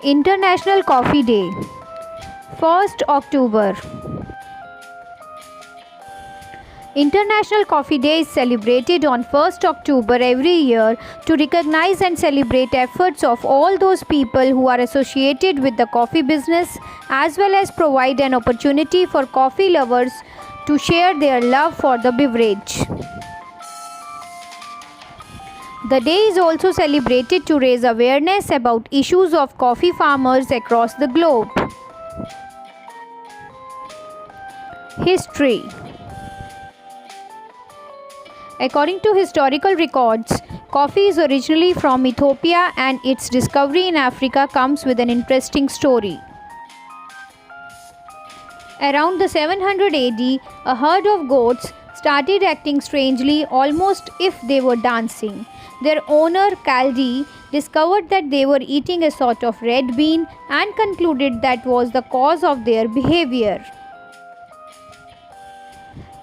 International Coffee Day, 1st October. International Coffee Day is celebrated on 1st October every year to recognize and celebrate efforts of all those people who are associated with the coffee business, as well as provide an opportunity for coffee lovers to share their love for the beverage. The day is also celebrated to raise awareness about issues of coffee farmers across the globe. History. According to historical records, coffee is originally from Ethiopia, and its discovery in Africa comes with an interesting story. Around the 700 AD, a herd of goats started acting strangely, almost if they were dancing. Their owner, Kaldi, discovered that they were eating a sort of red bean and concluded that was the cause of their behavior.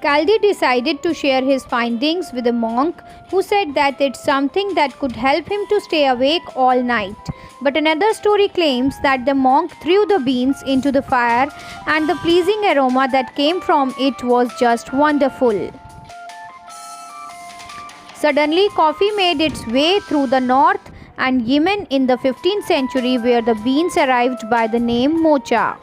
Kaldi decided to share his findings with a monk, who said that it's something that could help him to stay awake all night. But another story claims that the monk threw the beans into the fire, and the pleasing aroma that came from it was just wonderful. Suddenly, coffee made its way through the north and Yemen in the 15th century, where the beans arrived by the name mocha.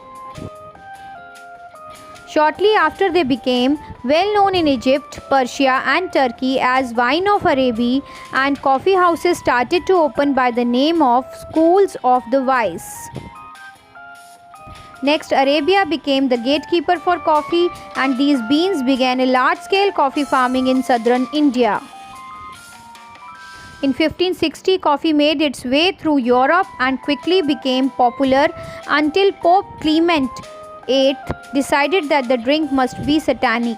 Shortly after, they became well known in Egypt, Persia and Turkey as wine of Arabia, and coffee houses started to open by the name of schools of the wise. Next, Arabia became the gatekeeper for coffee, and these beans began a large-scale coffee farming in southern India. In 1560, coffee made its way through Europe and quickly became popular until Pope Clement VIII decided that the drink must be satanic.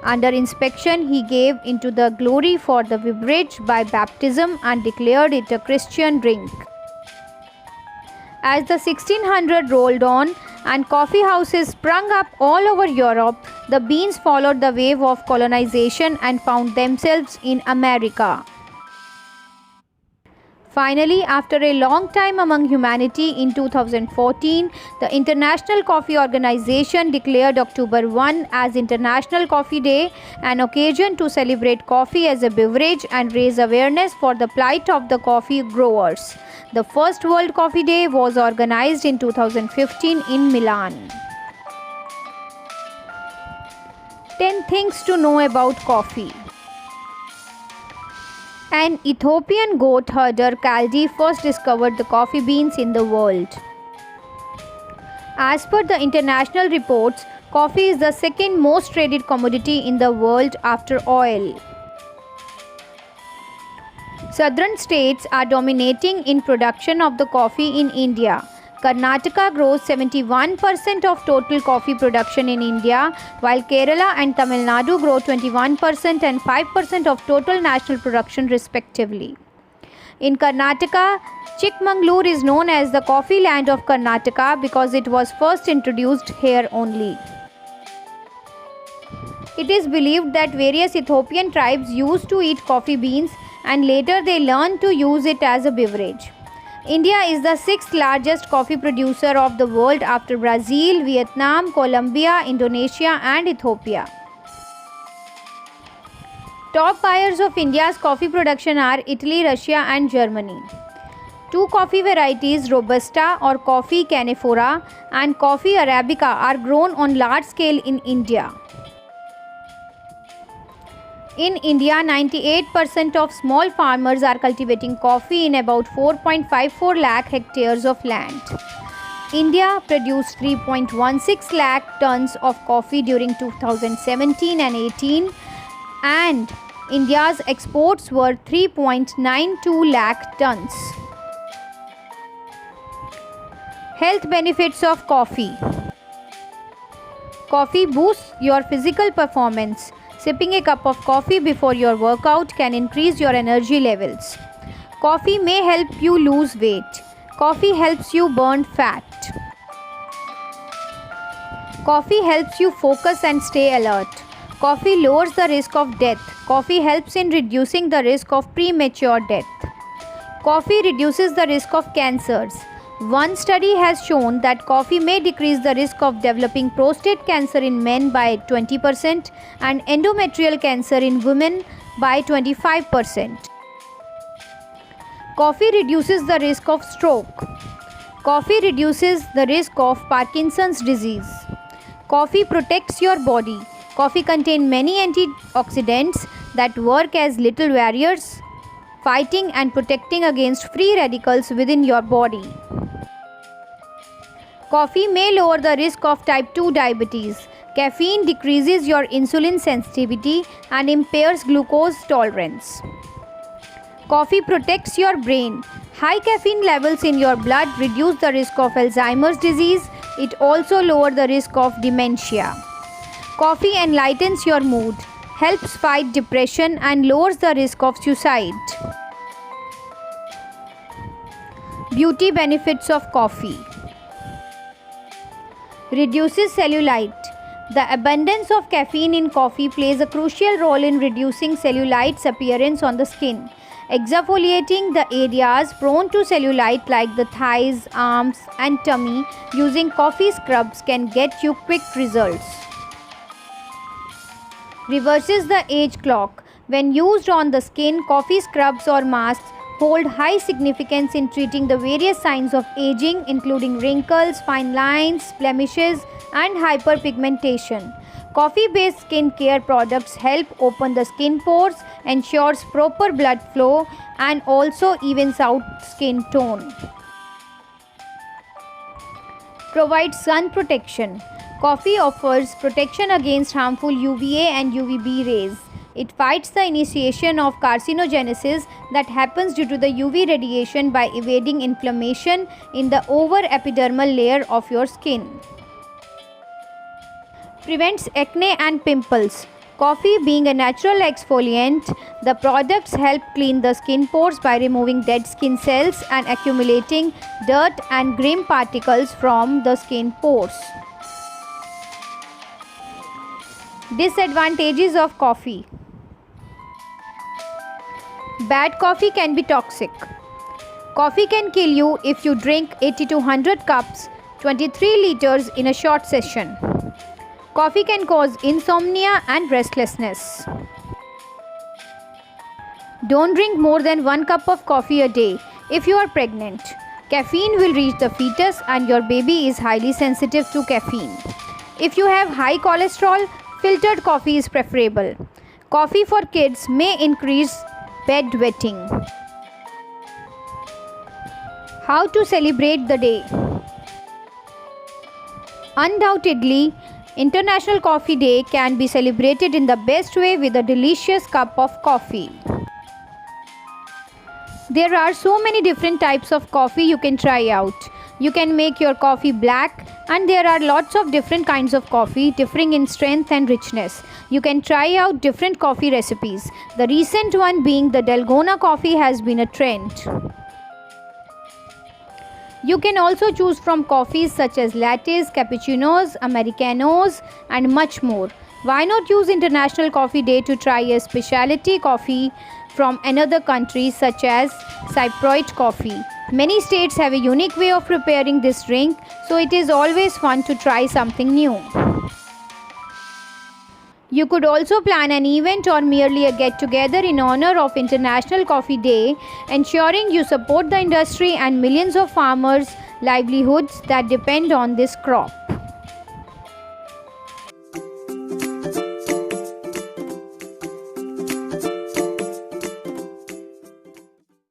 Under inspection, he gave into the glory for the beverage by baptism and declared it a Christian drink. As the 1600s rolled on and coffee houses sprung up all over Europe, the beans followed the wave of colonization and found themselves in America. Finally, after a long time among humanity, in 2014, the International Coffee Organization declared October 1 as International Coffee Day, an occasion to celebrate coffee as a beverage and raise awareness for the plight of the coffee growers. The first World Coffee Day was organized in 2015 in Milan. 10 things to know about coffee. An Ethiopian goat herder, Kaldi, first discovered the coffee beans in the world. As per the international reports, coffee is the second most traded commodity in the world after oil. Southern states are dominating in production of the coffee in India. Karnataka grows 71% of total coffee production in India, while Kerala and Tamil Nadu grow 21% and 5% of total national production respectively. In Karnataka, Chikmagalur is known as the coffee land of Karnataka because it was first introduced here only. It is believed that various Ethiopian tribes used to eat coffee beans and later they learned to use it as a beverage. India is the 6th largest coffee producer of the world after Brazil, Vietnam, Colombia, Indonesia and Ethiopia. Top buyers of India's coffee production are Italy, Russia and Germany. Two coffee varieties, Robusta or coffee Canephora and coffee Arabica, are grown on large scale in India. In India, 98% of small farmers are cultivating coffee in about 4.54 lakh hectares of land. India produced 3.16 lakh tons of coffee during 2017 and 18, and India's exports were 3.92 lakh tons. Health benefits of coffee. Coffee boosts your physical performance. Sipping a cup of coffee before your workout can increase your energy levels. Coffee may help you lose weight. Coffee helps you burn fat. Coffee helps you focus and stay alert. Coffee lowers the risk of death. Coffee helps in reducing the risk of premature death. Coffee reduces the risk of cancers. One study has shown that coffee may decrease the risk of developing prostate cancer in men by 20% and endometrial cancer in women by 25%. Coffee reduces the risk of stroke. Coffee reduces the risk of Parkinson's disease. Coffee protects your body. Coffee contains many antioxidants that work as little barriers, fighting and protecting against free radicals within your body. Coffee may lower the risk of type 2 diabetes. Caffeine decreases your insulin sensitivity and impairs glucose tolerance. Coffee protects your brain. High caffeine levels in your blood reduce the risk of Alzheimer's disease. It also lowers the risk of dementia. Coffee enlightens your mood, helps fight depression and lowers the risk of suicide. Beauty benefits of coffee. Reduces cellulite. The abundance of caffeine in coffee plays a crucial role in reducing cellulite's appearance on the skin. Exfoliating the areas prone to cellulite like the thighs, arms and tummy using coffee scrubs can get you quick results. Reverses the age clock. When used on the skin, coffee scrubs or masks hold high significance in treating the various signs of aging, including wrinkles, fine lines, blemishes, and hyperpigmentation. Coffee-based skin care products help open the skin pores, ensures proper blood flow, and also evens out skin tone. Provides sun protection. Coffee offers protection against harmful UVA and UVB rays. It fights the initiation of carcinogenesis that happens due to the UV radiation by evading inflammation in the over-epidermal layer of your skin. Prevents acne and pimples. Coffee being a natural exfoliant, the products help clean the skin pores by removing dead skin cells and accumulating dirt and grime particles from the skin pores. Disadvantages of coffee. Bad coffee can be toxic. Coffee can kill you if you drink 80 to 100 cups, 23 liters in a short session. Coffee can cause insomnia and restlessness. Don't drink more than 1 cup of coffee a day if you are pregnant. Caffeine will reach the fetus and your baby is highly sensitive to caffeine. If you have high cholesterol, filtered coffee is preferable. Coffee for kids may increase bedwetting. How to celebrate the day? Undoubtedly, International Coffee Day can be celebrated in the best way with a delicious cup of coffee. There are so many different types of coffee you can try out. You can make your coffee black, and there are lots of different kinds of coffee differing in strength and richness. You can try out different coffee recipes. The recent one being the Dalgona coffee has been a trend. You can also choose from coffees such as lattes, cappuccinos, americanos and much more. Why not use International Coffee Day to try a specialty coffee from another country such as Cypriot coffee? Many states have a unique way of preparing this drink, so it is always fun to try something new. You could also plan an event or merely a get-together in honor of International Coffee Day, ensuring you support the industry and millions of farmers' livelihoods that depend on this crop.